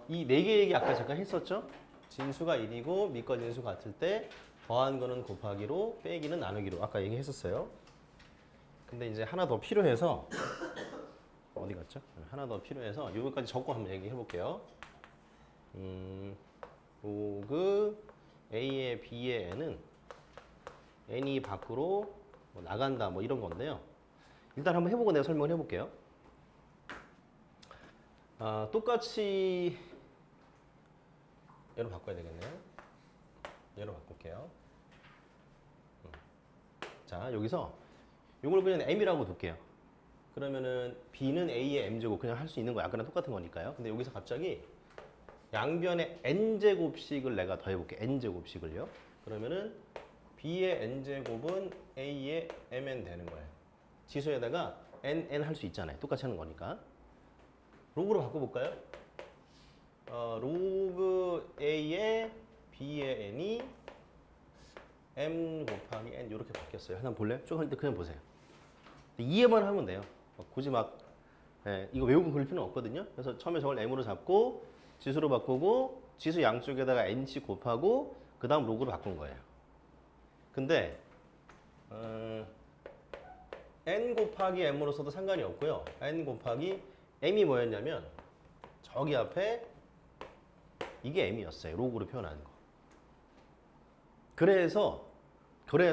이 네 개 얘기 아까 잠깐 했었죠? 진수가 1이고 밑과 진수 같을 때 더한 거는 곱하기로 빼기는 나누기로 아까 얘기했었어요. 근데 이제 하나 더 필요해서 어디 갔죠? 하나 더 필요해서 여기까지 적고 한번 얘기해 볼게요. 로그 A의 B의 N은 N이 밖으로 뭐 나간다 뭐 이런 건데요. 일단 한번 해보고 내가 설명을 해볼게요. 똑같이 얘로 바꿔야 되겠네요. 얘로 바꿀게요. 자, 여기서 이걸 그냥 M이라고 둘게요. 그러면은 B는 A의 M제곱 그냥 할 수 있는 거야. 아까랑 똑같은 거니까요. 근데 여기서 갑자기 양변에 N제곱씩을 내가 더해볼게. N제곱씩을요. 그러면은 B의 N제곱은 A의 MN 되는 거예요. 지수에다가 N 할 수 있잖아요. 똑같이 하는 거니까. 로그로 바꿔볼까요? 로그 A의 B의 N이 M 곱하기 N 이렇게 바뀌었어요. 하나 볼래요? 쭉 할 때 그냥 보세요. 이해만 하면 돼요. 굳이 막 이거 외우고 그럴 필요는 없거든요. 그래서 처음에 저걸 M으로 잡고 지수로 바꾸고 지수 양쪽에다가 N씩 곱하고 그 다음 로그로 바꾼 거예요. 근데 N 곱하기 M으로 써도 상관이 없고요. N 곱하기 M이 뭐였냐면 저기 앞에 이게 M이었어요. 로그로 표현하는 거. 그래서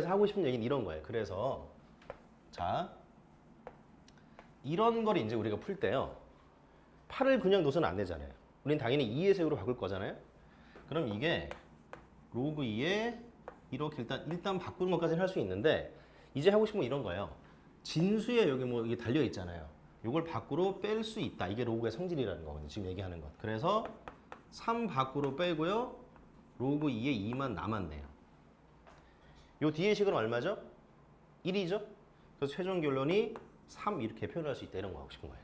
하고 싶은 얘기는 이런 거예요. 그래서 자 이런 걸 이제 우리가 풀 때요. 8을 그냥 둬서는 안 되잖아요. 우리는 당연히 2의 세우로 바꿀 거잖아요. 그럼 이게 로그 2에 이렇게 일단 바꾸는 것까지는 할 수 있는데 이제 하고 싶은 건 이런 거예요. 진수에 여기 뭐 이게 달려 있잖아요. 이걸 밖으로 뺄 수 있다. 이게 로그의 성질이라는 거거든요. 지금 얘기하는 것. 그래서 3 밖으로 빼고요. 로그 2에 2만 남았네요. 요 뒤의 식은 얼마죠? 1이죠? 그래서 최종 결론이 3 이렇게 표현할 수 있다. 이런 거 하고 싶은 거예요.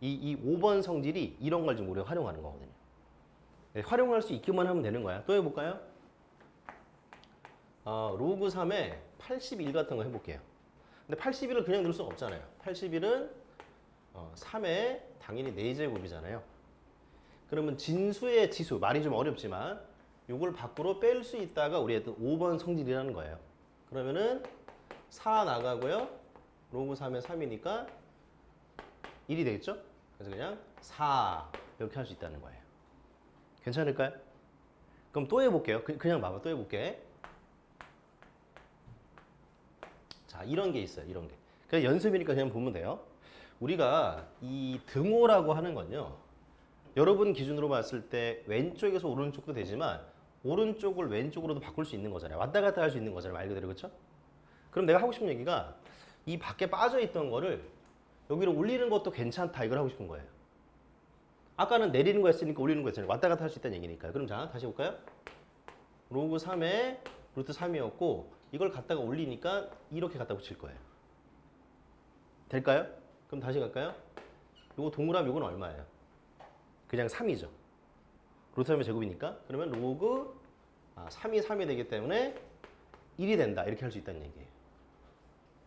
이 5번 성질이 이런 걸 지금 우리가 활용하는 거거든요. 네, 활용할 수 있기만 하면 되는 거야. 또 해볼까요? 로그 3에 81 같은 거 해볼게요. 근데 81을 그냥 넣을 수가 없잖아요. 81은 3에 당연히 4제곱이잖아요. 그러면 진수의 지수, 말이 좀 어렵지만 이걸 밖으로 뺄 수 있다가 우리 했던 5번 성질이라는 거예요. 그러면은 4 나가고요. 로그 3에 3이니까 1이 되겠죠? 그래서 그냥 4 이렇게 할 수 있다는 거예요. 괜찮을까요? 그럼 또 해볼게요. 그냥 봐봐. 또 해볼게. 자, 이런 게 있어요. 이런 게. 그냥 연습이니까 그냥 보면 돼요. 우리가 이 등호라고 하는 건요. 여러분 기준으로 봤을 때 왼쪽에서 오른쪽도 되지만 오른쪽을 왼쪽으로도 바꿀 수 있는 거잖아요. 왔다 갔다 할 수 있는 거잖아요. 말 그대로. 그렇죠? 그럼 내가 하고 싶은 얘기가 이 밖에 빠져 있던 거를 여기로 올리는 것도 괜찮다. 이걸 하고 싶은 거예요. 아까는 내리는 거였으니까 올리는 거였잖아요. 왔다 갔다 할 수 있다는 얘기니까요. 그럼 자, 다시 볼까요? 로그 3에 루트 3이었고 이걸 갖다가 올리니까 이렇게 갖다 붙일 거예요. 될까요? 그럼 다시 갈까요? 요거 동그라미 요건 얼마예요? 그냥 3이죠. 루트 3의 제곱이니까. 그러면 로그 3이 3이 되기 때문에 1이 된다. 이렇게 할 수 있다는 얘기예요.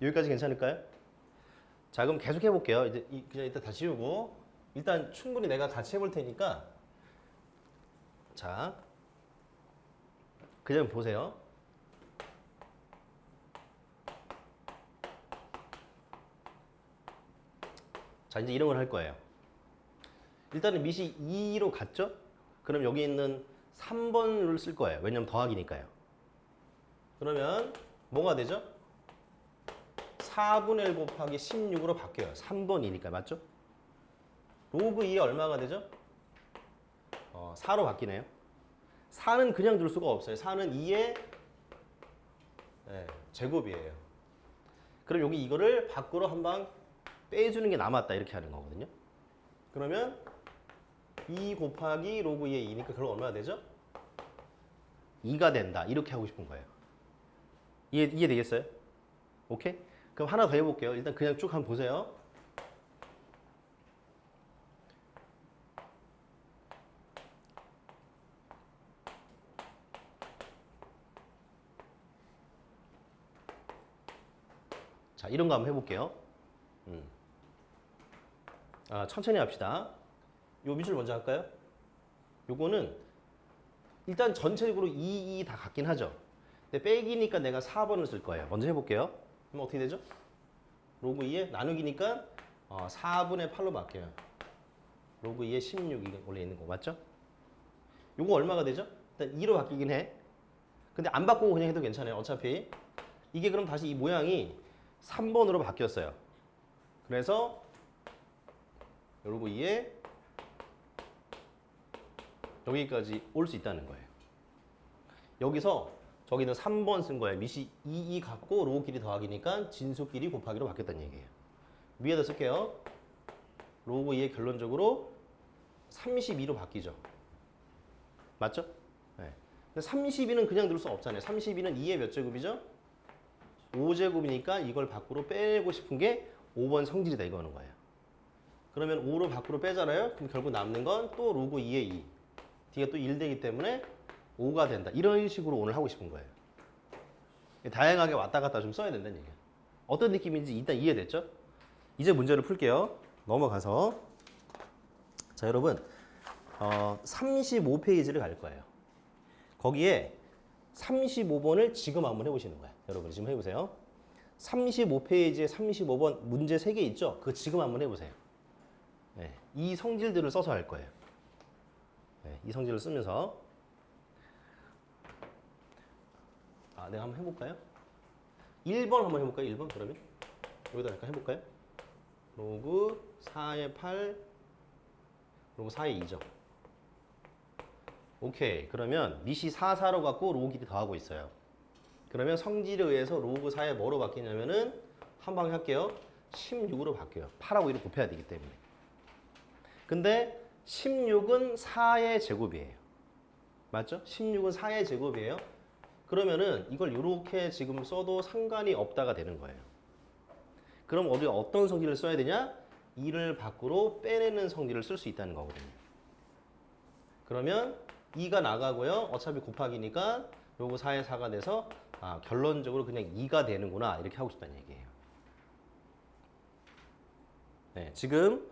여기까지 괜찮을까요? 자, 그럼 계속 해볼게요. 이제 그냥 이따 다시 지우고 일단 충분히 내가 같이 해볼 테니까 자, 그냥 보세요. 자, 이제 이런 걸 할 거예요. 일단은 밑이 2로 갔죠? 그럼 여기 있는 3번을 쓸 거예요. 왜냐면 더하기니까요. 그러면 뭐가 되죠? 4분의 1 곱하기 16으로 바뀌어요. 3번이니까 맞죠? 로그 2에 얼마가 되죠? 4로 바뀌네요. 4는 그냥 둘 수가 없어요. 4는 2의 제곱이에요. 그럼 여기 이거를 밖으로 한 방 빼주는 게 남았다. 이렇게 하는 거거든요. 그러면 2 곱하기 로그 2의 2니까 그럼 얼마나 되죠? 2가 된다. 이렇게 하고 싶은 거예요. 이해되겠어요? 오케이? 그럼 하나 더 해볼게요. 일단 그냥 쭉 한번 보세요. 자, 이런 거 한번 해볼게요. 천천히 합시다. 요 미술 먼저 할까요? 요거는 일단 전체적으로 2 다 같긴 하죠. 근데 빼기니까 내가 4번을 쓸 거예요. 먼저 해볼게요. 그럼 어떻게 되죠? 로그 2에 나누기니까 4분의 8로 바뀌어요. 로그 2에 16이 원래 있는 거 맞죠? 요거 얼마가 되죠? 일단 2로 바뀌긴 해. 근데 안 바꾸고 그냥 해도 괜찮아요. 어차피 이게 그럼 다시 이 모양이 3번으로 바뀌었어요. 그래서 로그 2에 여기까지 올 수 있다는 거예요. 여기서 저기는 3번 쓴 거예요. 밑이 2 갖고 로우 길이 더하기니까 진수끼리 곱하기로 바뀌었다는 얘기예요. 위에다 쓸게요. 로그 2의 결론적으로 32로 바뀌죠. 맞죠? 네. 근데 32는 그냥 넣을 수 없잖아요. 32는 2의 몇 제곱이죠? 5제곱이니까 이걸 밖으로 빼고 싶은 게 5번 성질이다 이거는 거예요. 그러면 5로 밖으로 빼잖아요. 그럼 결국 남는 건 또 로그 2의 2. D가 또 1 되기 때문에 5가 된다. 이런 식으로 오늘 하고 싶은 거예요. 다양하게 왔다 갔다 좀 써야 된다는 얘기예요. 어떤 느낌인지 일단 이해됐죠? 이제 문제를 풀게요. 넘어가서 자 여러분 35페이지를 갈 거예요. 거기에 35번을 지금 한번 해보시는 거예요. 여러분 지금 해보세요. 35페이지에 35번 문제 3개 있죠? 그거 지금 한번 해보세요. 네, 이 성질들을 써서 할 거예요. 네, 이 성질을 쓰면서 내가 한번 해볼까요? 1번 한번 해볼까요? 1번 그러면 여기다 잠깐 해볼까요? 로그 4의 8 로그 4의 2죠. 오케이. 그러면 밑이 4, 4로 갖고 로그 길이 더하고 있어요. 그러면 성질에 의해서 로그 4에 뭐로 바뀌냐면은 한 방에 할게요. 16으로 바뀌어요. 8하고 1을 곱해야 되기 때문에. 근데 16은 4의 제곱이에요. 맞죠? 16은 4의 제곱이에요. 그러면은 이걸 이렇게 지금 써도 상관이 없다가 되는 거예요. 그럼 우리가 어떤 성질을 써야 되냐? 2를 밖으로 빼내는 성질을 쓸 수 있다는 거거든요. 그러면 2가 나가고요. 어차피 곱하기니까 요거 4의 4가 돼서 결론적으로 그냥 2가 되는구나 이렇게 하고 싶다는 얘기예요. 네, 지금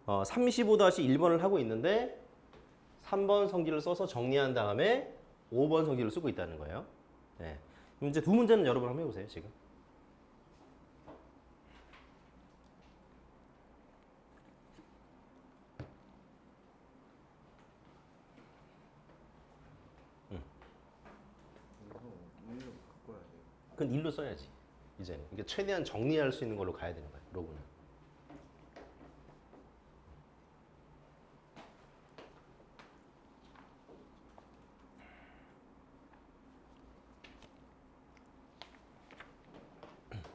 35-1번을 하고 있는데 3번 성질을 써서 정리한 다음에 5번 성질을 쓰고 있다는 거예요. 네. 그럼 이제 두 문제는 여러분 한번 해보세요. 지금. 그건 1로 써야지. 이제는. 이게 최대한 정리할 수 있는 걸로 가야 되는 거예요. 로그는.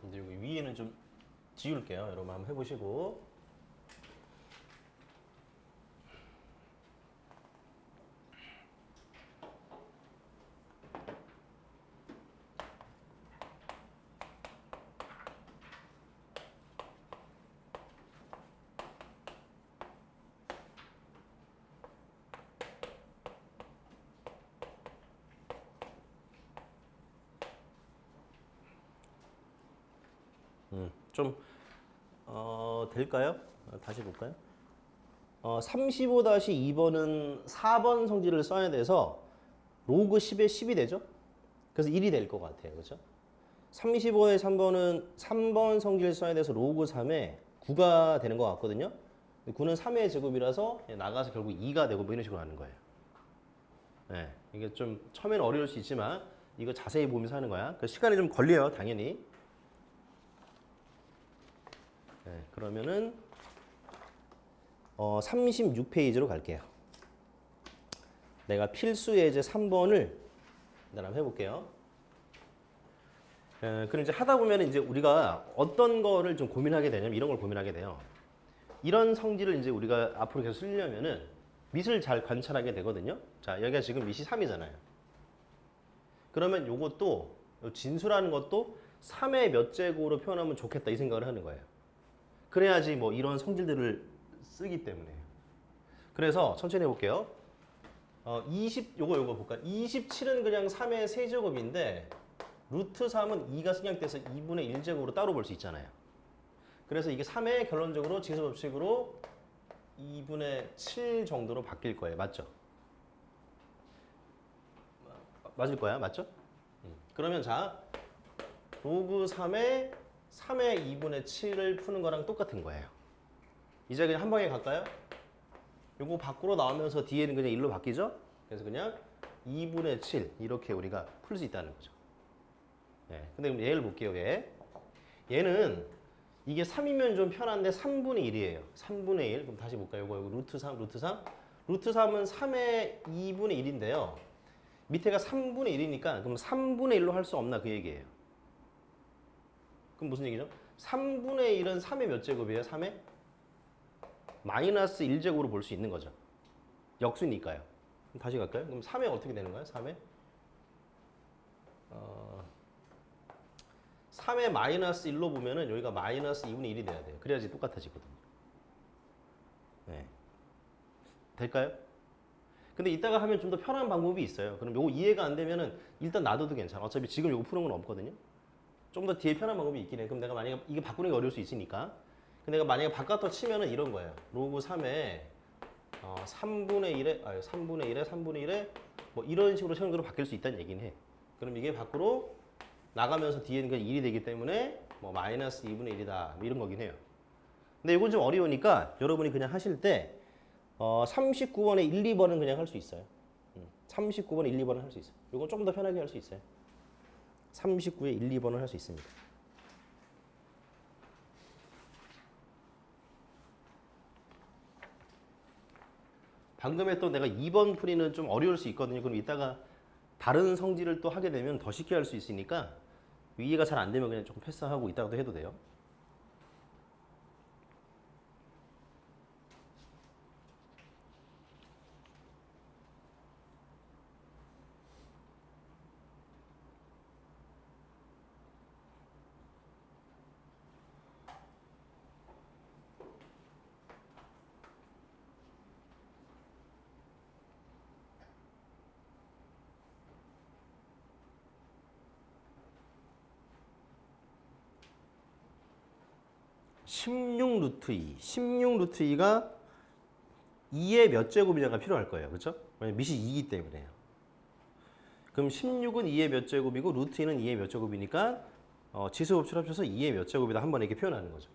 이제 여기 위에는 좀 지울게요. 여러분 한번 해보시고. 좀 될까요? 다시 볼까요? 35-2번은 4번 성질을 써야 돼서 로그 10에 10이 되죠? 그래서 1이 될 것 같아요. 그렇죠? 35에 3번은 3번 성질을 써야 돼서 로그 3에 9가 되는 것 같거든요. 9는 3의 제곱이라서 나가서 결국 2가 되고 뭐 이런 식으로 하는 거예요. 네, 이게 좀 처음에는 어려울 수 있지만 이거 자세히 보면서 하는 거야. 그 시간이 좀 걸려요, 당연히. 네, 그러면은 36페이지로 갈게요. 내가 필수 예제 3번을 한번 해볼게요. 그럼 이제 하다 보면 이제 우리가 어떤 거를 좀 고민하게 되냐면 이런 걸 고민하게 돼요. 이런 성질을 이제 우리가 앞으로 계속 쓰려면은 밑을 잘 관찰하게 되거든요. 자, 여기가 지금 밑이 3이잖아요. 그러면 요것도 진수라는 것도 3의 몇 제곱으로 표현하면 좋겠다 이 생각을 하는 거예요. 그래야지 뭐 이런 성질들을 쓰기 때문에. 그래서 천천히 해볼게요. 요거 볼까요? 27은 그냥 3의 세제곱인데 루트 3은 2가 생략돼서 2분의 1제곱으로 따로 볼 수 있잖아요. 그래서 이게 3의 결론적으로 지수법칙으로 2분의 7 정도로 바뀔 거예요. 맞죠? 맞을 거야. 맞죠? 그러면 자, 로그 3의 2분의 7을 푸는 거랑 똑같은 거예요. 이제 그냥 한 방에 갈까요? 요거 밖으로 나오면서 뒤에는 그냥 1로 바뀌죠? 그래서 그냥 2분의 7 이렇게 우리가 풀 수 있다는 거죠. 네. 근데 그럼 얘를 볼게요. 얘는 이게 3이면 좀 편한데 3분의 1이에요. 3분의 1. 그럼 다시 볼까요? 요거 루트 3, 루트 3. 루트 3은 3의 2분의 1인데요. 밑에가 3분의 1이니까 그럼 3분의 1로 할 수 없나 그 얘기예요. 그럼 무슨 얘기죠? 3분의 1은 3의 몇 제곱이에요? 3의? 마이너스 1제곱으로 볼 수 있는 거죠. 역수니까요. 그럼 다시 갈까요? 그럼 3의 어떻게 되는 거예요? 3의 마이너스 1로 보면은 여기가 마이너스 2분의 1이 돼야 돼요. 그래야지 똑같아지거든요. 네. 될까요? 근데 이따가 하면 좀 더 편한 방법이 있어요. 그럼 요거 이해가 안 되면은 일단 놔둬도 괜찮아. 어차피 지금 요거 푸는 건 없거든요. 좀 더 뒤에 편한 방법이 있긴 해. 그럼 내가 만약에 이게 바꾸는 게 어려울 수 있으니까. 근데 내가 만약에 바깥으로 치면은 이런 거예요. 로그 3에 3분의 1에 3분의 1에 뭐 이런 식으로 현금으로 바뀔 수 있다는 얘기는 해. 그럼 이게 밖으로 나가면서 뒤에는 그냥 1이 되기 때문에 뭐 마이너스 2분의 1이다 뭐 이런 거긴 해요. 근데 이건 좀 어려우니까 여러분이 그냥 하실 때 39번에 1, 2번은 그냥 할 수 있어요. 39번에 1, 2번은 할 수 있어요. 이건 조금 더 편하게 할 수 있어요. 39에 1, 2번을 할 수 있습니다. 방금 했던 내가 2번 풀이는 좀 어려울 수 있거든요. 그럼 이따가 다른 성질을 또 하게 되면 더 쉽게 할 수 있으니까 이해가 잘 안 되면 그냥 조금 패스하고 이따가도 해도 돼요. (16 루트 2) 16 루트 2가 2의 몇 제곱이냐가 필요할 거예요. 그렇죠? 왜냐면 밑이 2이기 때문에요. 그럼 16은 2의 몇 제곱이고 루트 2는 2의 몇 제곱이니까 지수법칙 합쳐서 2의 몇 제곱이다 한 번에 이렇게 표현하는 거죠.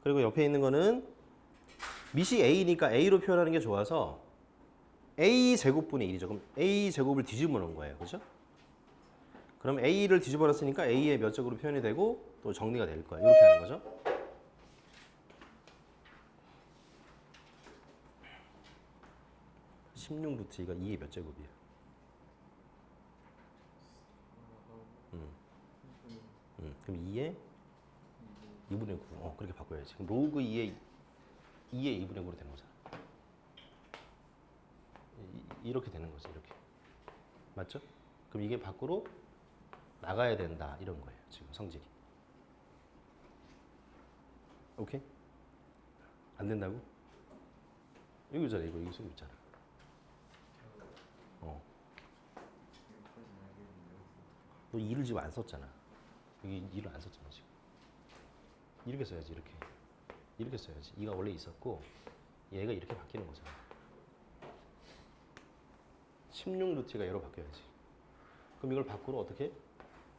그리고 옆에 있는 거는 밑이 a니까 a로 표현하는 게 좋아서 a 제곱분의 1이죠. 그럼 a 제곱을 뒤집어 놓은 거예요. 그렇죠? 그럼 a를 뒤집어 놨으니까 a의 몇 제곱으로 표현이 되고 또 정리가 될 거예요. 이렇게 하는 거죠. (16 루트 2가 2의 몇 제곱이에요? 그럼 2의 2분의 9. 그렇게 바꿔야지. 그럼 로그 2의 2분의 9로 되는 거잖아. 이렇게 되는 거죠. 이렇게. 맞죠? 그럼 이게 밖으로 나가야 된다. 이런 거예요. 지금 성질이. 오케이? 안 된다고? 여기 있잖아. 이거 쓰고 있잖아. 너 2를 지금 안 썼잖아. 여기 2를 안 썼잖아 지금. 이렇게 써야지. 이렇게 써야지. 2가 원래 있었고 얘가 이렇게 바뀌는 거잖아. 16 루트가 얘로 바뀌어야지. 그럼 이걸 밖으로 어떻게?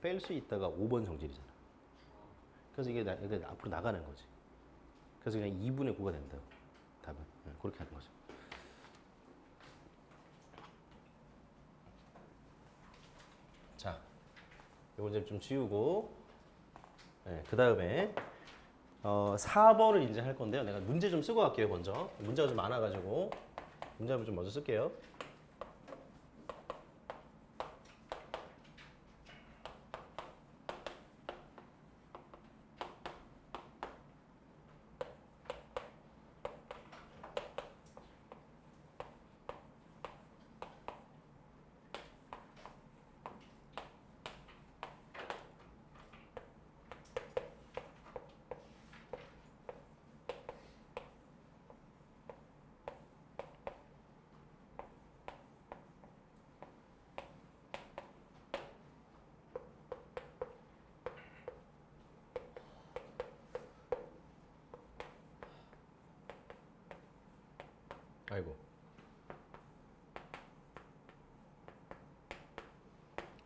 뺄 수 있다가 5번 정질이잖아. 그래서 이게 앞으로 나가는 거지. 그래서 그냥 2분의 9가 된다. 답은. 그렇게 하는 거죠. 자, 요거 이제 좀 지우고, 그 다음에 4번을 이제 할 건데요. 내가 문제 좀 쓰고 갈게요. 먼저 문제가 좀 많아가지고 문제 한번 좀 먼저 쓸게요. 아이고.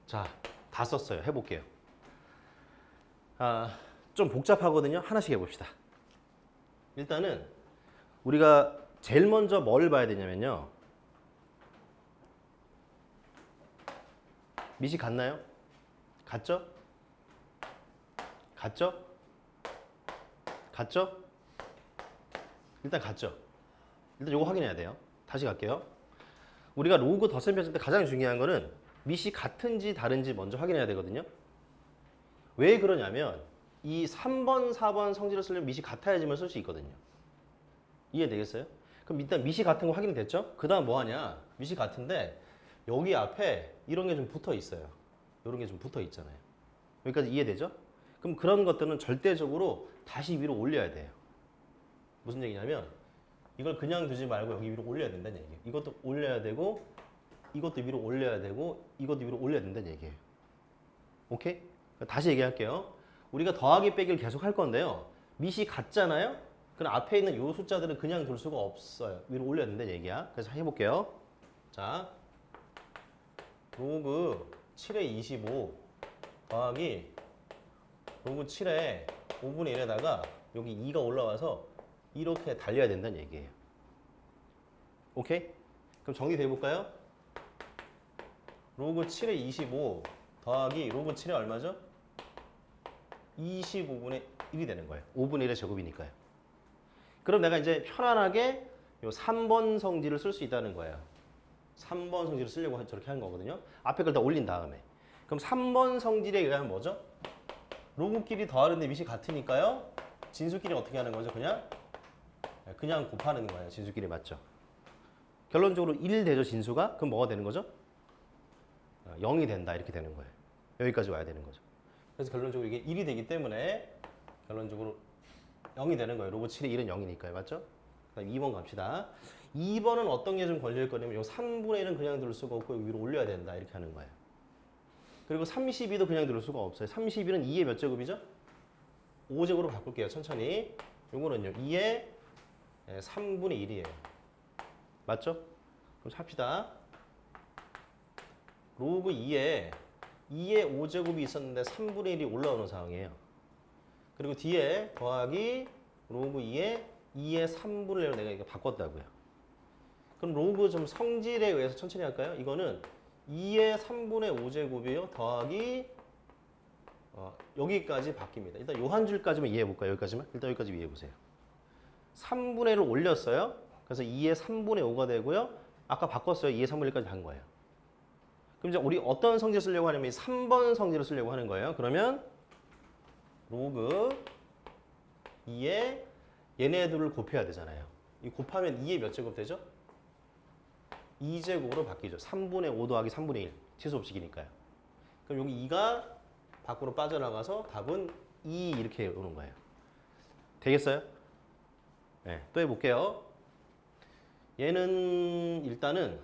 자, 다 썼어요. 해볼게요. 좀 복잡하거든요. 하나씩 해봅시다. 일단은 우리가 제일 먼저 뭘 봐야 되냐면요. 밑이 같나요? 같죠? 같죠? 같죠? 일단 같죠? 일단 이거 확인해야 돼요. 다시 갈게요. 우리가 로그 덧셈 뺐을 때 가장 중요한 거는 밑이 같은지 다른지 먼저 확인해야 되거든요. 왜 그러냐면 이 3번, 4번 성질을 쓰려면 밑이 같아야지만 쓸 수 있거든요. 이해되겠어요? 그럼 일단 밑이 같은 거 확인이 됐죠? 그 다음 뭐 하냐? 밑이 같은데 여기 앞에 이런 게 좀 붙어 있어요. 이런 게 좀 붙어 있잖아요. 여기까지 이해되죠? 그럼 그런 것들은 절대적으로 다시 위로 올려야 돼요. 무슨 얘기냐면 이걸 그냥 두지 말고 여기 위로 올려야 된다는 얘기예요. 이것도 올려야 되고 이것도 위로 올려야 되고 이것도 위로 올려야 된다는 얘기예요. 오케이? 다시 얘기할게요. 우리가 더하기 빼기를 계속 할 건데요. 밑이 같잖아요? 그럼 앞에 있는 이 숫자들은 그냥 둘 수가 없어요. 위로 올려야 된다는 얘기야. 그래서 해볼게요. 자, 로그 7에 25 더하기 로그 7에 5분의 1에다가 여기 2가 올라와서 이렇게 달려야 된다는 얘기예요. 오케이? 그럼 정리돼 볼까요? 로그 7에 25 더하기 로그 7에 얼마죠? 25분의 1이 되는 거예요. 5분의 1의 제곱이니까요. 그럼 내가 이제 편안하게 요 3번 성질을 쓸 수 있다는 거예요. 3번 성질을 쓰려고 저렇게 하는 거거든요. 앞에 걸 다 올린 다음에. 그럼 3번 성질에 의하면 뭐죠? 로그끼리 더하는데 밑이 같으니까요. 진수끼리 어떻게 하는 거죠? 그냥 곱하는 거예요. 진수끼리 맞죠? 결론적으로 1 되죠, 진수가? 그럼 뭐가 되는 거죠? 0이 된다. 이렇게 되는 거예요. 여기까지 와야 되는 거죠. 그래서 결론적으로 이게 1이 되기 때문에 결론적으로 0이 되는 거예요. 로그 7의 1은 0이니까요. 맞죠? 그다음 2번 갑시다. 2번은 어떤 게 좀 걸릴 거냐면 요 3분의 1은 그냥 둘 수가 없고 위로 올려야 된다. 이렇게 하는 거예요. 그리고 32도 그냥 둘 수가 없어요. 32는 2의 몇 제곱이죠? 5제곱으로 바꿀게요. 천천히. 요거는요. 2의 3분의 1이에요. 맞죠? 그럼 합시다. 로그 2에 5제곱이 있었는데 3분의 1이 올라오는 상황이에요. 그리고 뒤에 더하기 로그 2에 3분의 1로 내가 이거 바꿨다고요. 그럼 로그 좀 성질에 의해서 천천히 할까요? 이거는 2의 3분의 5제곱이요. 더하기 여기까지 바뀝니다. 일단 요 한 줄까지만 이해해 볼까요? 여기까지만? 일단 여기까지 이해해 보세요. 3분의 1을 올렸어요. 그래서 2의 3분의 5가 되고요. 아까 바꿨어요. 2의 3분의 1까지 간 거예요. 그럼 이제 우리 어떤 성질 쓰려고 하냐면 3번 성질을 쓰려고 하는 거예요. 그러면 로그 2에 얘네들을 곱해야 되잖아요. 이 곱하면 2의 몇 제곱 되죠? 2제곱으로 바뀌죠. 3분의 5 더하기 3분의 1. 치수법칙이니까요. 그럼 여기 2가 밖으로 빠져나가서 답은 2 이렇게 오는 거예요. 되겠어요? 네, 또 해볼게요. 얘는 일단은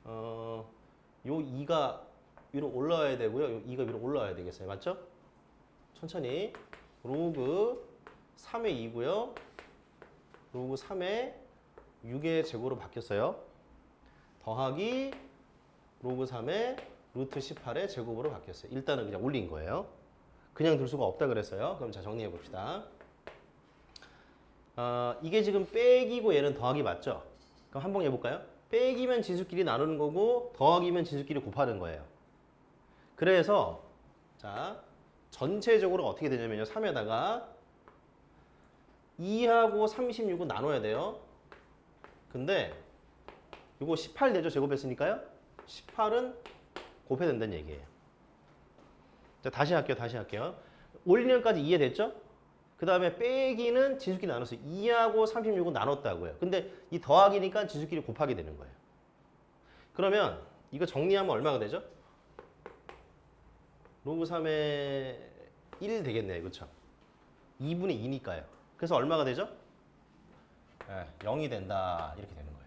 요 2가 위로 올라와야 되고요. 요 2가 위로 올라와야 되겠어요. 맞죠? 천천히. 로그 3의 2고요. 로그 3의 6의 제곱으로 바뀌었어요. 더하기 로그 3의 루트 18의 제곱으로 바뀌었어요. 일단은 그냥 올린 거예요. 그냥 둘 수가 없다 그랬어요. 그럼 자 정리해 봅시다. 이게 지금 빼기고 얘는 더하기 맞죠? 그럼 한번 해볼까요? 빼기면 진수끼리 나누는 거고 더하기면 진수끼리 곱하는 거예요. 그래서 자 전체적으로 어떻게 되냐면요. 3에다가 2하고 36은 나눠야 돼요. 근데 이거 18 되죠? 제곱했으니까요. 18은 곱해야 된다는 얘기예요. 자, 다시 할게요. 올리는까지 이해됐죠? 그 다음에 빼기는 진수끼리 나눴어요. 2하고 36은 나눴다고요. 근데 이 더하기니까 진수끼리 곱하게 되는 거예요. 그러면 이거 정리하면 얼마가 되죠? 로그 3의 1 되겠네요. 그렇죠? 2분의 2니까요. 그래서 얼마가 되죠? 0이 된다. 이렇게 되는 거예요.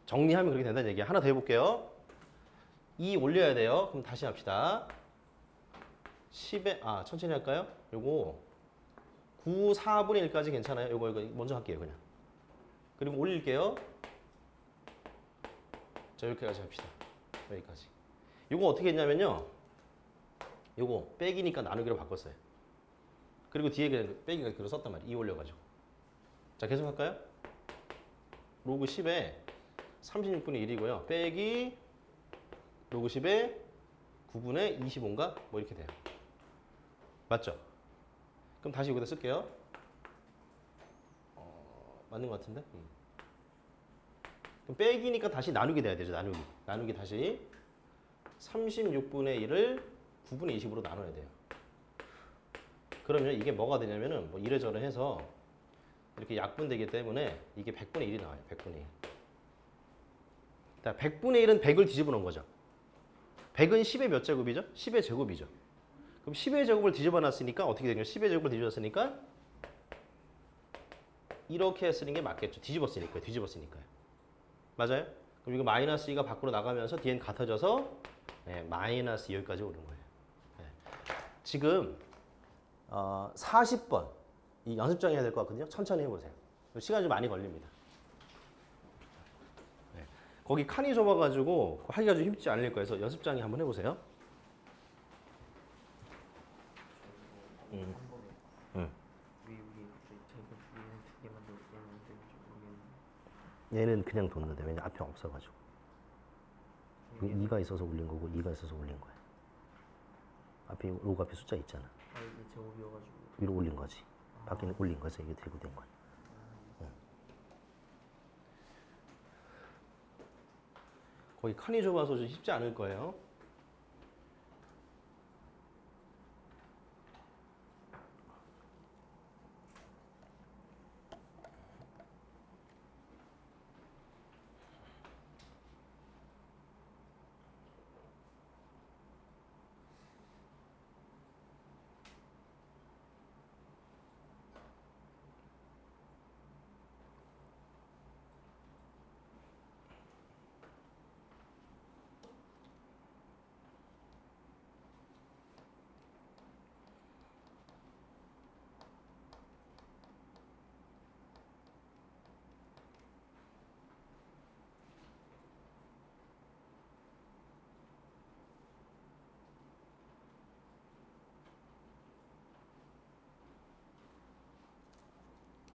정리하면 그렇게 된다는 얘기야. 하나 더 해볼게요. 2 올려야 돼요. 그럼 다시 합시다. 10에 천천히 할까요? 요거 9, 4분의 1까지 괜찮아요? 요거 먼저 할게요. 그냥 그리고 올릴게요. 자, 이렇게까지 합시다. 여기까지. 이거 어떻게 했냐면요. 요거 빼기니까 나누기로 바꿨어요. 그리고 뒤에 그냥 빼기가 그대로 썼단 말이에요. 2 올려가지고. 자, 계속 할까요? 로그 10에 36분의 1이고요. 빼기 로그 10에 9분의 25인가? 뭐 이렇게 돼요. 맞죠? 그럼 다시 여기다 쓸게요. 맞는 것 같은데? 그럼 빼기니까 다시 나누기 돼야 되죠. 나누기. 나누기 다시 36분의 1을 9분의 20으로 나눠야 돼요. 그러면 이게 뭐가 되냐면은 뭐 이래저래 해서 이렇게 약분되기 때문에 이게 100분의 1이 나와요. 100분의 1. 자, 100분의 1은 100을 뒤집어 놓은 거죠. 100은 10의 몇 제곱이죠? 10의 제곱이죠. 그럼 10의 제곱을 뒤집어 놨으니까 어떻게 되냐? 10의 제곱을 뒤집었으니까 이렇게 쓰는 게 맞겠죠. 뒤집었으니까요. 맞아요? 그럼 이거 마이너스 2가 밖으로 나가면서 뒤엔 같아져서 마이너스 여기까지 오는 거예요. 지금 40번 이 연습장 해야 될 것 같거든요. 천천히 해보세요. 시간이 좀 많이 걸립니다. 거기 칸이 좁아가지고 하기가 좀 쉽지 않을 거예요. 그래서 연습장에 한번 해보세요. 얘는 그냥 뒀는데 왜냐 앞에 없어가지고 2가 있어서 올린 거고 2가 있어서 올린 거야. 앞에 로그 앞에 숫자 있잖아. 이게 제곱이어가지고 위로 올린 거지. 밖에는 올린 거지. 이게 들고 된 거야. 거기 칸이 좁아서 좀 쉽지 않을 거예요.